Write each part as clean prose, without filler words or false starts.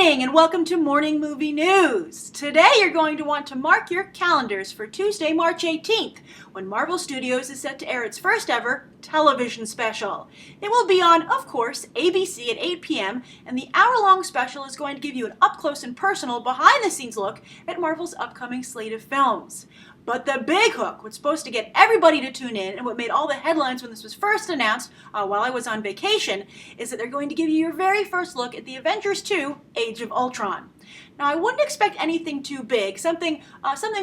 morning and welcome to Morning Movie News. Today you're going to want to mark your calendars for Tuesday, March 18th, when Marvel Studios is set to air its first ever television special. It will be on, of course, ABC at 8 p.m., and the hour-long special is going to give you an up-close and personal, behind-the-scenes look at Marvel's upcoming slate of films. But the big hook, what's supposed to get everybody to tune in, and what made all the headlines when this was first announced while I was on vacation, is that they're going to give you your very first look at the Avengers 2, Age of Ultron. Now, I wouldn't expect anything too big, something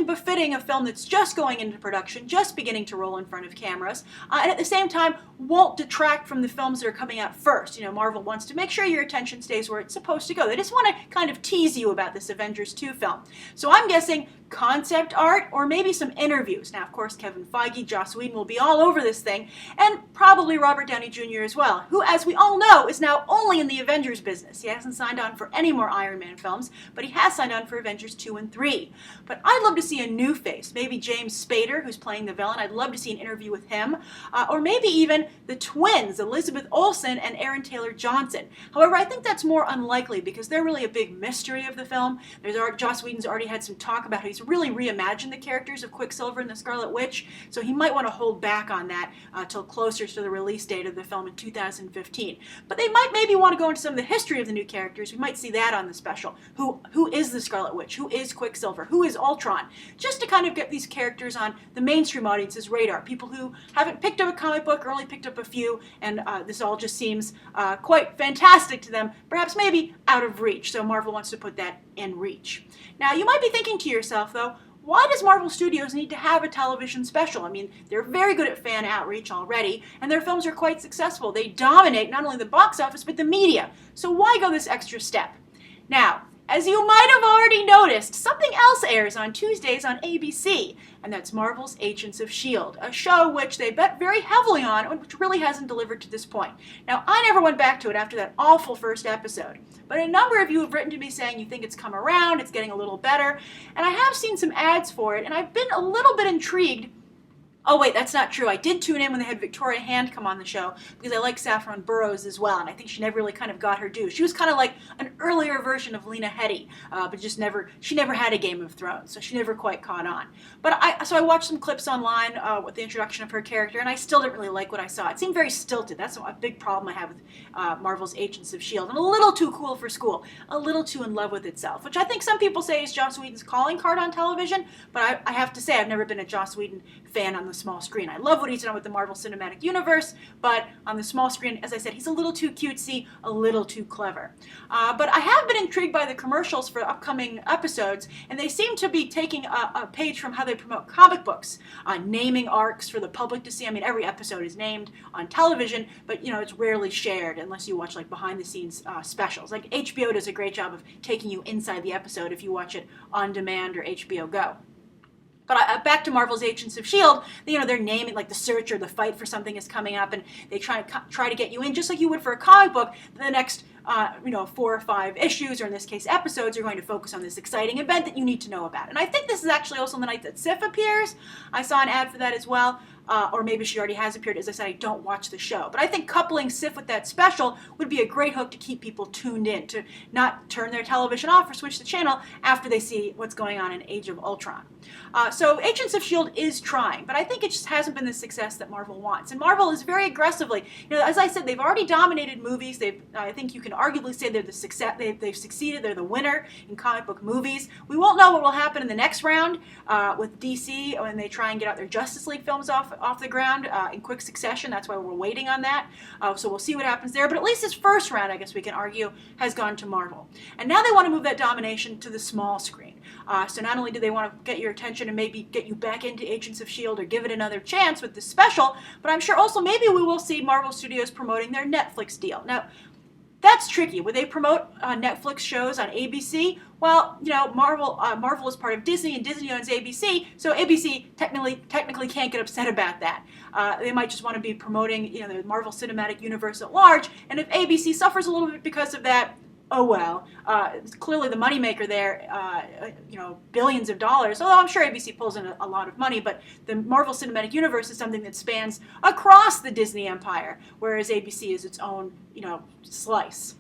befitting a film that's just going into production, just beginning to roll in front of cameras, and at the same time won't detract from the films that are coming out first. You know, Marvel wants to make sure your attention stays where it's supposed to go. They just want to kind of tease you about this Avengers 2 film. So I'm guessing concept art or maybe some interviews. Now, of course, Kevin Feige, Joss Whedon will be all over this thing, and probably Robert Downey Jr. as well, who, as we all know, is now only in the Avengers business. He hasn't signed on for any more Iron Man films, but he has signed on for Avengers 2 and 3. But I'd love to see a new face, maybe James Spader, who's playing the villain. I'd love to see an interview with him, or maybe even the twins, Elizabeth Olsen and Aaron Taylor-Johnson. However, I think that's more unlikely because they're really a big mystery of the film. Joss Whedon's already had some talk about how he's really reimagined the characters of Quicksilver and the Scarlet Witch, so he might want to hold back on that till closer to the release date of the film in 2015. But they might maybe want to go into some of the history of the new characters. We might see that on the special. Who is the Scarlet Witch? Who is Quicksilver? Who is Ultron? Just to kind of get these characters on the mainstream audience's radar. People who haven't picked up a comic book or only picked up a few, and this all just seems quite fantastic to them, perhaps maybe out of reach. So Marvel wants to put that in reach. Now, you might be thinking to yourself, though, why does Marvel Studios need to have a television special? I mean, they're very good at fan outreach already, and their films are quite successful. They dominate not only the box office, but the media. So why go this extra step? Now, as you might have already noticed, something else airs on Tuesdays on ABC, and that's Marvel's Agents of S.H.I.E.L.D., a show which they bet very heavily on, and which really hasn't delivered to this point. Now, I never went back to it after that awful first episode, but a number of you have written to me saying you think it's come around, it's getting a little better, and I have seen some ads for it, and I've been a little bit intrigued. Oh wait, that's not true. I did tune in when they had Victoria Hand come on the show because I like Saffron Burrows as well, and I think she never really kind of got her due. She was kind of like an earlier version of Lena Headey, but she never had a Game of Thrones, so she never quite caught on. But I watched some clips online with the introduction of her character, and I still didn't really like what I saw. It seemed very stilted. That's a big problem I have with Marvel's Agents of S.H.I.E.L.D., and a little too cool for school, a little too in love with itself, which I think some people say is Joss Whedon's calling card on television, but I have to say I've never been a Joss Whedon fan on the small screen. I love what he's done with the Marvel Cinematic Universe, but on the small screen, as I said, he's a little too cutesy, a little too clever. But I have been intrigued by the commercials for upcoming episodes, and they seem to be taking a page from how they promote comic books, naming arcs for the public to see. I mean, every episode is named on television, but you know, it's rarely shared unless you watch like behind-the-scenes specials. Like HBO does a great job of taking you inside the episode if you watch it on demand or HBO Go. But back to Marvel's Agents of S.H.I.E.L.D., you know, they're naming, like the search or the fight for something is coming up, and they try to get you in, just like you would for a comic book. The next 4 or 5 issues, or in this case episodes, are going to focus on this exciting event that you need to know about. And I think this is actually also the night that Sif appears. I saw an ad for that as well. Or maybe she already has appeared. As I said, I don't watch the show. But I think coupling Sif with that special would be a great hook to keep people tuned in, to not turn their television off or switch the channel after they see what's going on in Age of Ultron. So Agents of S.H.I.E.L.D. is trying, but I think it just hasn't been the success that Marvel wants. And Marvel is very aggressively, you know, as I said, they've already dominated movies. I think you can arguably say they're the success. They've succeeded. They're the winner in comic book movies. We won't know what will happen in the next round with DC when they try and get out their Justice League films off the ground in quick succession. That's why we're waiting on that. So we'll see what happens there. But at least this first round, I guess we can argue, has gone to Marvel. And now they want to move that domination to the small screen. So not only do they want to get your attention and maybe get you back into Agents of S.H.I.E.L.D. or give it another chance with this special, but I'm sure also maybe we will see Marvel Studios promoting their Netflix deal. Now, that's tricky. Would they promote Netflix shows on ABC? Well, you know, Marvel is part of Disney, and Disney owns ABC, so ABC technically can't get upset about that. They might just want to be promoting, you know, the Marvel Cinematic Universe at large, and if ABC suffers a little bit because of that, oh well. Clearly the moneymaker there, you know, billions of dollars, although I'm sure ABC pulls in a lot of money, but the Marvel Cinematic Universe is something that spans across the Disney empire, whereas ABC is its own, you know, slice.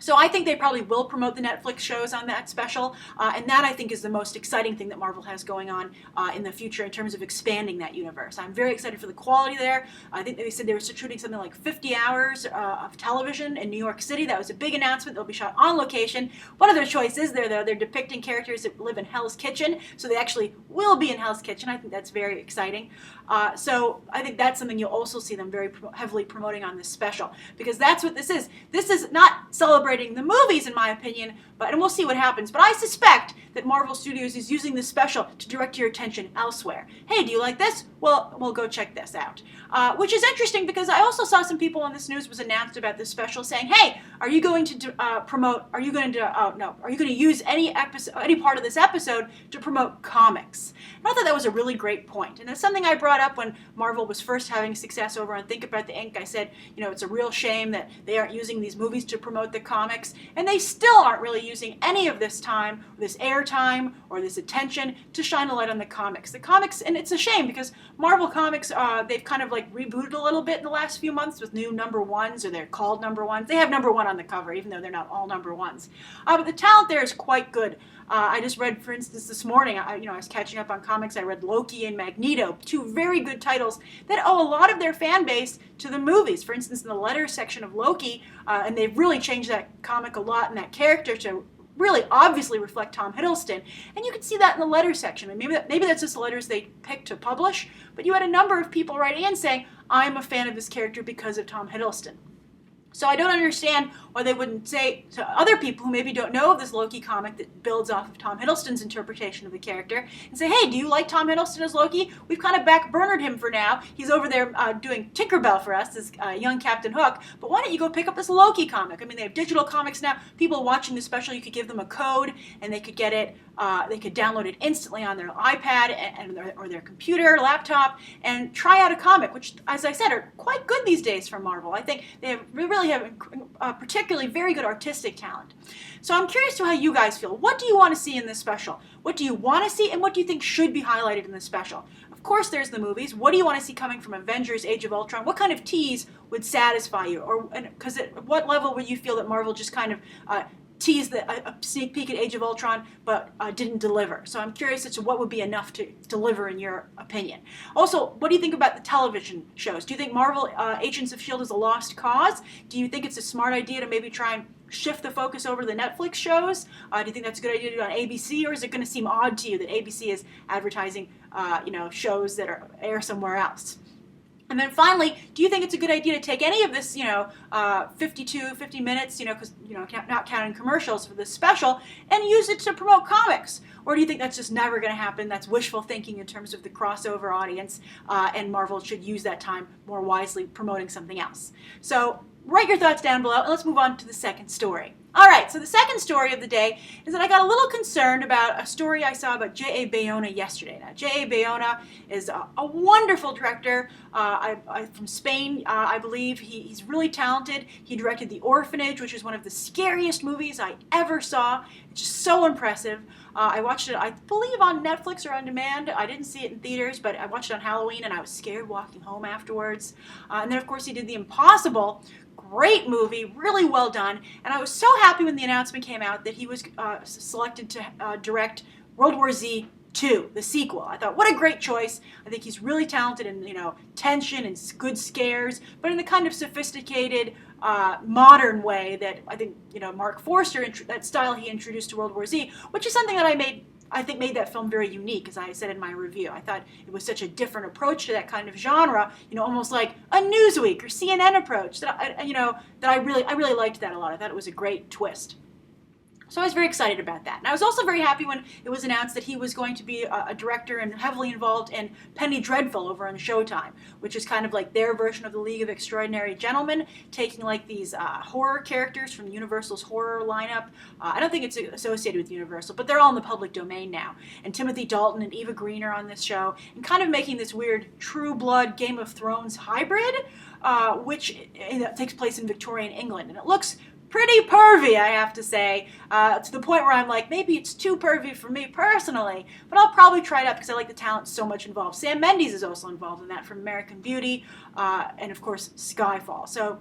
So I think they probably will promote the Netflix shows on that special, and that I think is the most exciting thing that Marvel has going on in the future in terms of expanding that universe. I'm very excited for the quality there. I think they said they were shooting something like 50 hours of television in New York City. That was a big announcement. They'll be shot on location. One of their choices there, though, they're depicting characters that live in Hell's Kitchen, so they actually will be in Hell's Kitchen. I think that's very exciting. So I think that's something you'll also see them very heavily promoting on this special, because that's what this is. This is not celebrating the movies, in my opinion, and we'll see what happens. But I suspect that Marvel Studios is using this special to direct your attention elsewhere. Hey, do you like this? Well, we'll go check this out. Which is interesting, because I also saw some people on this news was announced about this special saying, hey, are you going to are you going to use any part of this episode to promote comics? And I thought that was a really great point. And it's something I brought up when Marvel was first having success over on Think About the Ink. I said, it's a real shame that they aren't using these movies to promote the comics, and they still aren't really using any of this time, this airtime, or this attention to shine a light on the comics. The comics, and it's a shame, because Marvel Comics, they've kind of like rebooted a little bit in the last few months with new number ones, or they're called number ones. They have number one on the cover, even though they're not all number ones. But the talent there is quite good. I just read, for instance, this morning, I was catching up on comics. I read Loki and Magneto, two very good titles that owe a lot of their fan base to the movies. For instance, in the letters section of Loki, and they've really changed that comic a lot and that character to really obviously reflect Tom Hiddleston. And you can see that in the letter section. And maybe that's just the letters they picked to publish, but you had a number of people writing in saying, I'm a fan of this character because of Tom Hiddleston. So I don't understand why they wouldn't say to other people who maybe don't know of this Loki comic that builds off of Tom Hiddleston's interpretation of the character, and say, hey, do you like Tom Hiddleston as Loki? We've kind of backburnered him for now. He's over there doing Tinkerbell for us, this young Captain Hook, but why don't you go pick up this Loki comic? I mean, they have digital comics now. People watching the special, you could give them a code, and they could get it, they could download it instantly on their iPad or their computer, laptop, and try out a comic, which, as I said, are quite good these days from Marvel. I think they really have particularly very good artistic talent. So I'm curious to how you guys feel. What do you want to see in this special? What do you want to see, and what do you think should be highlighted in this special? Of course, there's the movies. What do you want to see coming from Avengers, Age of Ultron? What kind of tease would satisfy you? Or because at what level would you feel that Marvel just kind of teased a sneak peek at Age of Ultron, but didn't deliver? So I'm curious as to what would be enough to deliver in your opinion. Also, what do you think about the television shows? Do you think Marvel Agents of S.H.I.E.L.D. is a lost cause? Do you think it's a smart idea to maybe try and shift the focus over to the Netflix shows? Do you think that's a good idea to do on ABC, or is it going to seem odd to you that ABC is advertising shows that air somewhere else? And then finally, do you think it's a good idea to take any of this, 50 minutes, because, not counting commercials for this special, and use it to promote comics? Or do you think that's just never going to happen? That's wishful thinking in terms of the crossover audience, and Marvel should use that time more wisely promoting something else? So write your thoughts down below, and let's move on to the second story. All right, so the second story of the day is that I got a little concerned about a story I saw about J.A. Bayona yesterday. Now, J.A. Bayona is a wonderful director from Spain, I believe. He's really talented. He directed The Orphanage, which is one of the scariest movies I ever saw. It's just so impressive. I watched it, I believe, on Netflix or on demand. I didn't see it in theaters, but I watched it on Halloween, and I was scared walking home afterwards. And then, of course, he did The Impossible. Great movie, really well done, and I was so happy when the announcement came out that he was selected to direct World War Z 2, the sequel. I thought, what a great choice. I think he's really talented in, tension and good scares, but in the kind of sophisticated, modern way that I think, Mark Forster, that style he introduced to World War Z, which is something that I think made that film very unique, as I said in my review. I thought it was such a different approach to that kind of genre, almost like a Newsweek or CNN approach, that I really liked that a lot. I thought it was a great twist. So I was very excited about that. And I was also very happy when it was announced that he was going to be a director and heavily involved in Penny Dreadful over on Showtime, which is kind of like their version of the League of Extraordinary Gentlemen, taking like these horror characters from Universal's horror lineup. I don't think it's associated with Universal, but they're all in the public domain now. And Timothy Dalton and Eva Green are on this show, and kind of making this weird True Blood Game of Thrones hybrid, which takes place in Victorian England. And it looks pretty pervy, I have to say, to the point where I'm like, maybe it's too pervy for me personally, but I'll probably try it out because I like the talent so much involved. Sam Mendes is also involved in that, from American Beauty, and of course Skyfall. So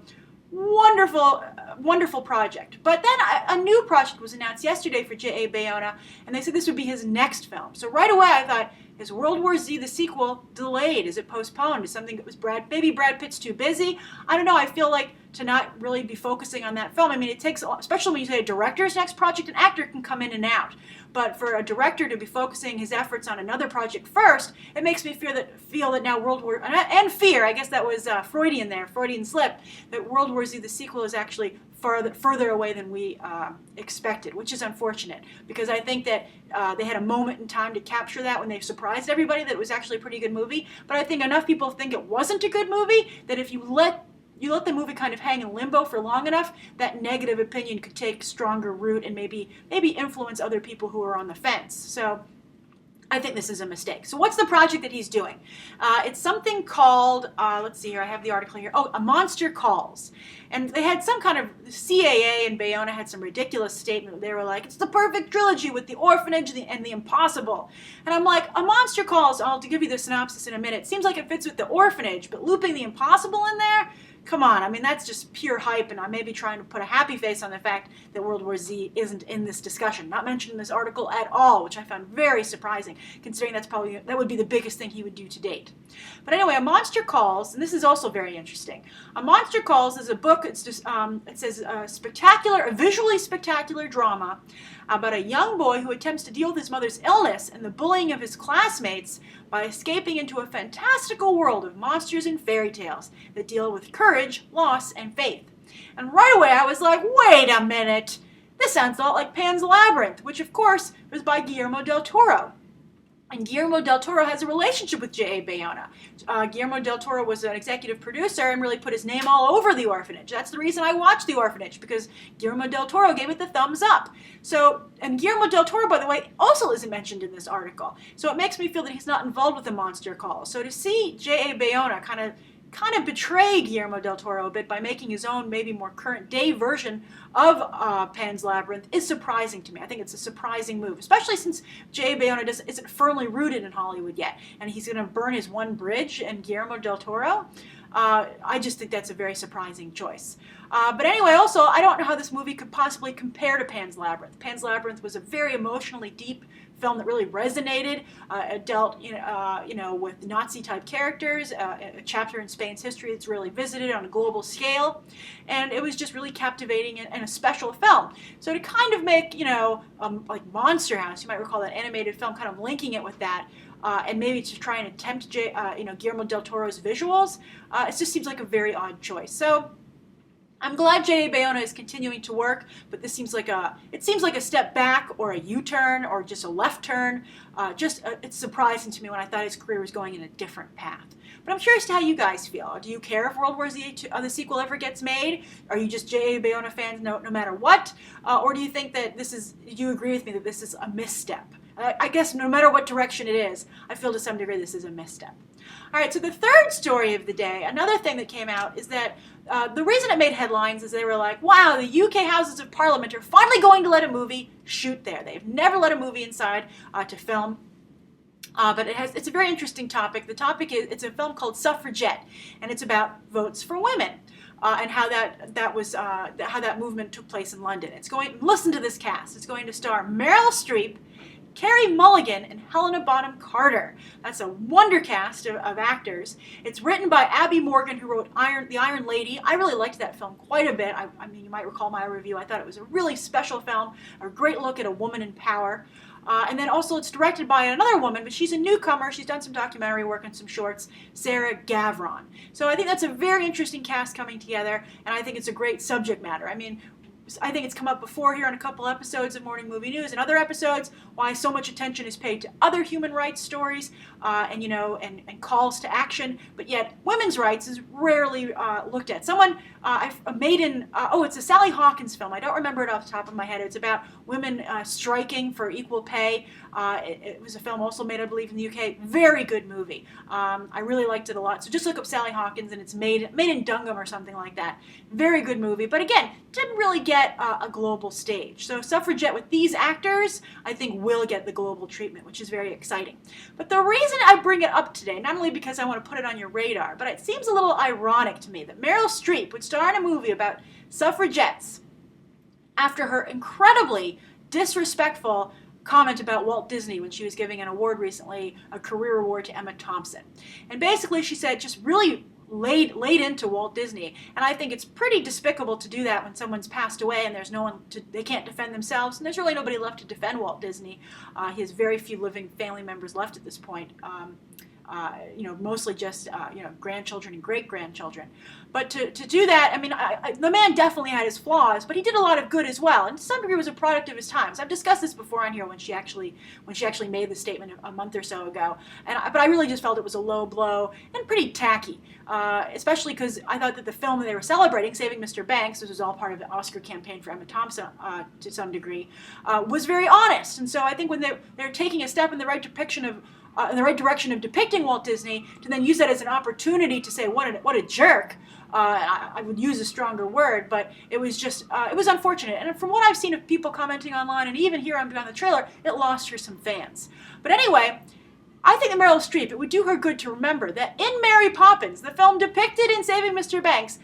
wonderful project. But then a new project was announced yesterday for J.A. Bayona, and they said this would be his next film. So right away I thought, is World War Z, the sequel, delayed? Is it postponed? Is something that was maybe Brad Pitt's too busy? I don't know. I feel like to not really be focusing on that film. I mean, it takes, especially when you say a director's next project, an actor can come in and out. But for a director to be focusing his efforts on another project first, it makes me feel that now World War, and fear, I guess that was Freudian slip, that World War Z, the sequel, is actually further away than we expected, which is unfortunate, because I think that they had a moment in time to capture that when they surprised everybody that it was actually a pretty good movie. But I think enough people think it wasn't a good movie that if you let the movie kind of hang in limbo for long enough, that negative opinion could take stronger root and maybe influence other people who are on the fence. So I think this is a mistake. So what's the project that he's doing? It's something called, let's see here, I have the article here. Oh, A Monster Calls. And they had some kind of, CAA and Bayona had some ridiculous statement. They were like, it's the perfect trilogy with the orphanage and the impossible. And I'm like, A Monster Calls, I'll give you the synopsis in a minute. Seems like it fits with the orphanage, but looping the impossible in there? Come on, I mean, that's just pure hype, and I may be trying to put a happy face on the fact that World War Z isn't in this discussion. Not mentioned in this article at all, which I found very surprising, considering that would be the biggest thing he would do to date. But anyway, A Monster Calls, and this is also very interesting. A Monster Calls is a book, it's just, it says a visually spectacular drama about a young boy who attempts to deal with his mother's illness and the bullying of his classmates by escaping into a fantastical world of monsters and fairy tales that deal with courage, loss, and faith. And right away I was like, wait a minute, this sounds a lot like Pan's Labyrinth, which of course was by Guillermo del Toro. And Guillermo del Toro has a relationship with J.A. Bayona. Guillermo del Toro was an executive producer and really put his name all over The Orphanage. That's the reason I watched The Orphanage, because Guillermo del Toro gave it the thumbs up. And Guillermo del Toro, by the way, also isn't mentioned in this article. So it makes me feel that he's not involved with The Monster Call. So to see J.A. Bayona kind of betray Guillermo del Toro a bit by making his own, maybe more current day version of Pan's Labyrinth is surprising to me. I think it's a surprising move, especially since J.A. Bayona isn't firmly rooted in Hollywood yet, and he's going to burn his one bridge in Guillermo del Toro. I just think that's a very surprising choice. But anyway, also, I don't know how this movie could possibly compare to Pan's Labyrinth. Pan's Labyrinth was a very emotionally deep film that really resonated. It dealt, with Nazi-type characters, a chapter in Spain's history that's really visited on a global scale, and it was just really captivating and a special film. So to kind of make, like Monster House, you might recall that animated film, kind of linking it with that, and maybe to try and attempt, Guillermo del Toro's visuals, it just seems like a very odd choice. So I'm glad J.A. Bayona is continuing to work, but this seems like a step back or a U-turn or just a left turn. It's surprising to me when I thought his career was going in a different path. But I'm curious to how you guys feel. Do you care if World War Z, the sequel, ever gets made? Are you just J.A. Bayona fans no matter what? Or do you think that do you agree with me that this is a misstep? I guess no matter what direction it is, I feel to some degree this is a misstep. All right, so the third story of the day, another thing that came out is that the reason it made headlines is they were like, wow, the UK Houses of Parliament are finally going to let a movie shoot there. They've never let a movie inside to film. But it's a very interesting topic. The topic is, it's a film called Suffragette, and it's about votes for women. And how that movement took place in London. Listen to this cast. It's going to star Meryl Streep, Carey Mulligan, and Helena Bonham Carter. That's a wonder cast of actors. It's written by Abby Morgan, who wrote The Iron Lady. I really liked that film quite a bit. I mean, you might recall my review. I thought it was a really special film, a great look at a woman in power. And then also it's directed by another woman, but she's a newcomer. She's done some documentary work and some shorts, Sarah Gavron. So I think that's a very interesting cast coming together, and I think it's a great subject matter. I mean, I think it's come up before here on a couple episodes of Morning Movie News and other episodes, why so much attention is paid to other human rights stories and calls to action, but yet women's rights is rarely looked at. It's a Sally Hawkins film. I don't remember it off the top of my head. It's about women striking for equal pay. It was a film also made, I believe, in the UK. Very good movie. I really liked it a lot. So just look up Sally Hawkins, and it's made in Dungham or something like that. Very good movie. But again, didn't really get get a global stage. So Suffragette with these actors, I think will get the global treatment, which is very exciting. But the reason I bring it up today, not only because I want to put it on your radar, but it seems a little ironic to me that Meryl Streep would star in a movie about suffragettes after her incredibly disrespectful comment about Walt Disney when she was giving an award recently, a career award to Emma Thompson. And basically she said just really laid into Walt Disney. And I think it's pretty despicable to do that when someone's passed away and there's no one they can't defend themselves. And there's really nobody left to defend Walt Disney. He has very few living family members left at this point. Mostly just, grandchildren and great-grandchildren. But to do that, I mean, the man definitely had his flaws, but he did a lot of good as well, and to some degree was a product of his times. I've discussed this before on here when she actually made the statement a month or so ago, but I really just felt it was a low blow and pretty tacky, especially because I thought that the film that they were celebrating, Saving Mr. Banks, this was all part of the Oscar campaign for Emma Thompson to some degree, was very honest. And so I think when they're taking a step in the right direction of depicting Walt Disney, to then use that as an opportunity to say what a jerk. I would use a stronger word, but it was just it was unfortunate. And from what I've seen of people commenting online, and even here on Beyond the Trailer, it lost her some fans. But anyway, I think that Meryl Streep, it would do her good to remember that in Mary Poppins, the film depicted in Saving Mr. Banks,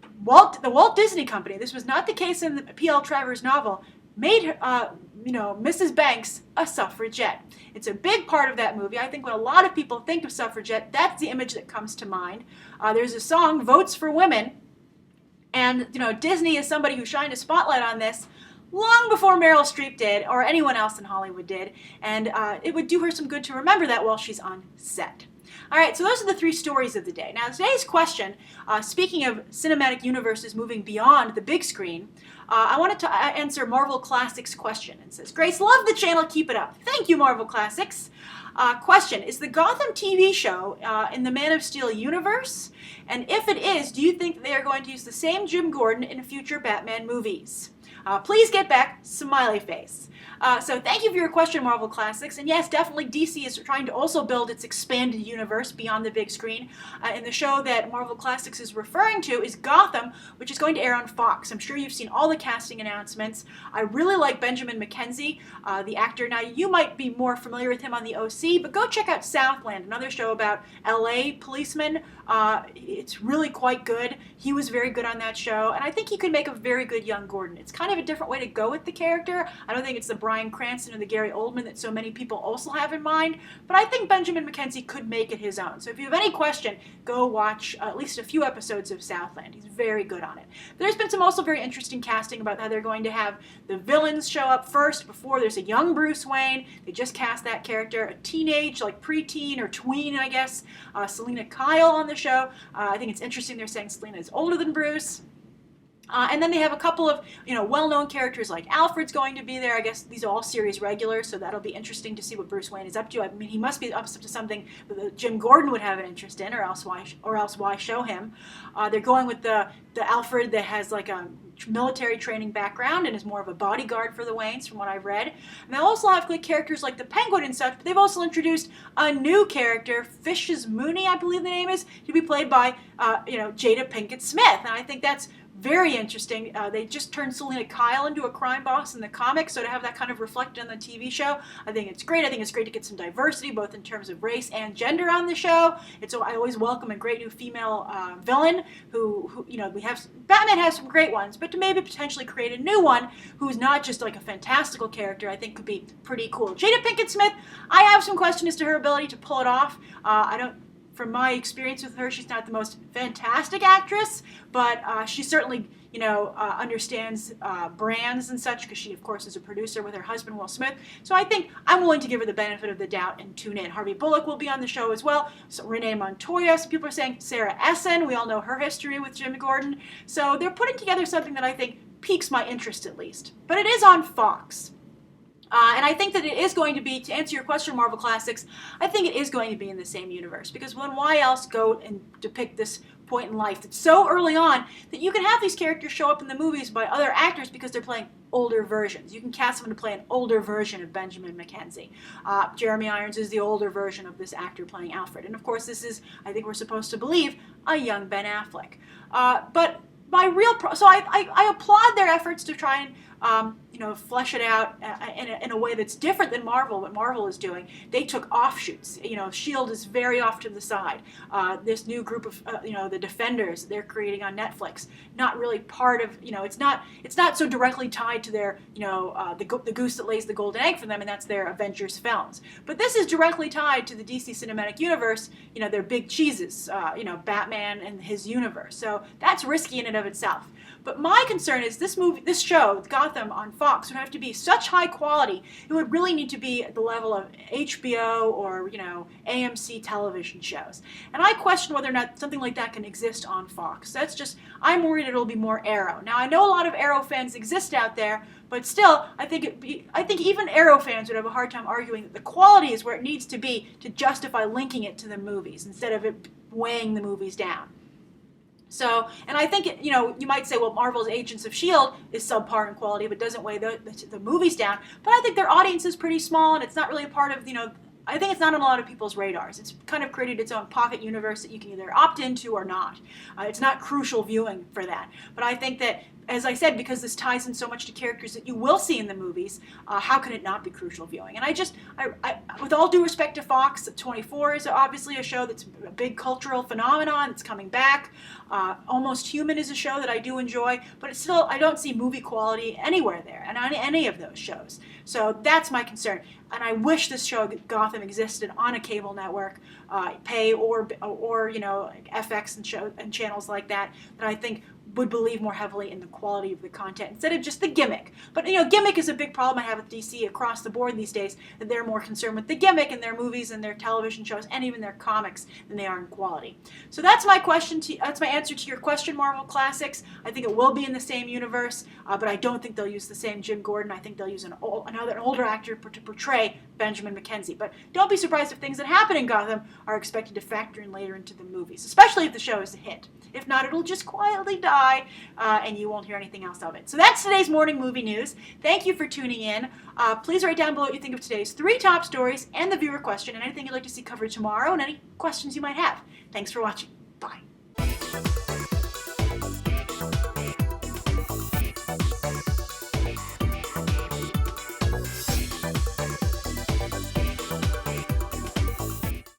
the Walt Disney Company, this was not the case in the P.L. Travers novel, made her, Mrs. Banks a suffragette. It's a big part of that movie. I think when a lot of people think of suffragette, that's the image that comes to mind. There's a song, Votes for Women, and Disney is somebody who shined a spotlight on this long before Meryl Streep did, or anyone else in Hollywood did, and it would do her some good to remember that while she's on set. All right, so those are the three stories of the day. Now, today's question, speaking of cinematic universes moving beyond the big screen, I wanted to answer Marvel Classics' question. It says, Grace, love the channel, keep it up. Thank you, Marvel Classics. Question, is the Gotham TV show in the Man of Steel universe? And if it is, do you think that they are going to use the same Jim Gordon in future Batman movies? Please get back, smiley face. So thank you for your question, Marvel Classics. And yes, definitely DC is trying to also build its expanded universe beyond the big screen. And the show that Marvel Classics is referring to is Gotham, which is going to air on Fox. I'm sure you've seen all the casting announcements. I really like Benjamin McKenzie, the actor. Now, you might be more familiar with him on the OC, but go check out Southland, another show about LA policemen. It's really quite good. He was very good on that show, and I think he could make a very good young Gordon. It's kind of a different way to go with the character. I don't think it's the Bryan Cranston or the Gary Oldman that so many people also have in mind, but I think Benjamin McKenzie could make it his own. So if you have any question, go watch at least a few episodes of Southland. He's very good on it. There's been some also very interesting casting about how they're going to have the villains show up first before there's a young Bruce Wayne. They just cast that character, a teenage, like preteen or tween, I guess, Selena Kyle on the show. I think it's interesting they're saying Selena is older than Bruce. And then they have a couple of, well-known characters like Alfred's going to be there. I guess these are all series regulars, so that'll be interesting to see what Bruce Wayne is up to. I mean, he must be up to something that Jim Gordon would have an interest in, or else why show him? They're going with the Alfred that has like a military training background and is more of a bodyguard for the Waynes, from what I've read. And they'll also have good characters like the Penguin and such, but they've also introduced a new character, Fish's Mooney, I believe the name is, to be played by, Jada Pinkett Smith. And I think that's very interesting. They just turned Selena Kyle into a crime boss in the comics, so to have that kind of reflected on the TV show, I think it's great. I think it's great to get some diversity, both in terms of race and gender on the show. I always welcome a great new female villain who Batman has some great ones, but to maybe potentially create a new one who's not just like a fantastical character, I think could be pretty cool. Jada Pinkett Smith, I have some question as to her ability to pull it off. From my experience with her, she's not the most fantastic actress, but she certainly, understands brands and such, because she, of course, is a producer with her husband, Will Smith. So I think I'm willing to give her the benefit of the doubt and tune in. Harvey Bullock will be on the show as well. So Renee Montoya, some people are saying Sarah Essen. We all know her history with Jim Gordon. So they're putting together something that I think piques my interest at least. But it is on Fox. And I think that it is going to be, to answer your question, Marvel Classics, I think it is going to be in the same universe. Because then why else go and depict this point in life that's so early on that you can have these characters show up in the movies by other actors because they're playing older versions. You can cast them to play an older version of Benjamin McKenzie. Jeremy Irons is the older version of this actor playing Alfred. And of course this is, I think we're supposed to believe, a young Ben Affleck. But so I applaud their efforts to try and flesh it out in a way that's different than what Marvel is doing. They took offshoots. Shield is very off to the side. This new group of the Defenders they're creating on Netflix, not really part of it's not so directly tied to their the goose that lays the golden egg for them, and that's their Avengers films. But this is directly tied to the DC cinematic universe. Their big cheeses. Batman and his universe. So that's risky in and of itself. But my concern is this show, Gotham on Fox, would have to be such high quality. It would really need to be at the level of HBO or AMC television shows. And I question whether or not something like that can exist on Fox. I'm worried it'll be more Arrow. Now I know a lot of Arrow fans exist out there, but still, I think even Arrow fans would have a hard time arguing that the quality is where it needs to be to justify linking it to the movies instead of it weighing the movies down. So, and I think, you might say, well, Marvel's Agents of S.H.I.E.L.D. is subpar in quality, but doesn't weigh the movies down. But I think their audience is pretty small, and it's not really a part of, I think it's not on a lot of people's radars. It's kind of created its own pocket universe that you can either opt into or not. It's not crucial viewing for that. But I think that, as I said, because this ties in so much to characters that you will see in the movies, how can it not be crucial viewing? And I with all due respect to Fox, 24 is obviously a show that's a big cultural phenomenon. It's coming back. Almost Human is a show that I do enjoy, but it's still, I don't see movie quality anywhere there, and on any of those shows. So that's my concern. And I wish this show, Gotham, existed on a cable network, pay or FX and channels like that I think would believe more heavily in the quality of the content instead of just the gimmick. But gimmick is a big problem I have with DC across the board these days, that they're more concerned with the gimmick in their movies and their television shows and even their comics than they are in quality. So that's my answer to your question, Marvel Classics. I think it will be in the same universe, but I don't think they'll use the same Jim Gordon. I think they'll use an older actor to portray Benjamin McKenzie. But don't be surprised if things that happen in Gotham are expected to factor in later into the movies, especially if the show is a hit. If not, it'll just quietly die, and you won't hear anything else of it. So that's today's morning movie news. Thank you for tuning in. Please write down below what you think of today's 3 top stories and the viewer question, and anything you'd like to see covered tomorrow, and any questions you might have. Thanks for watching. Bye.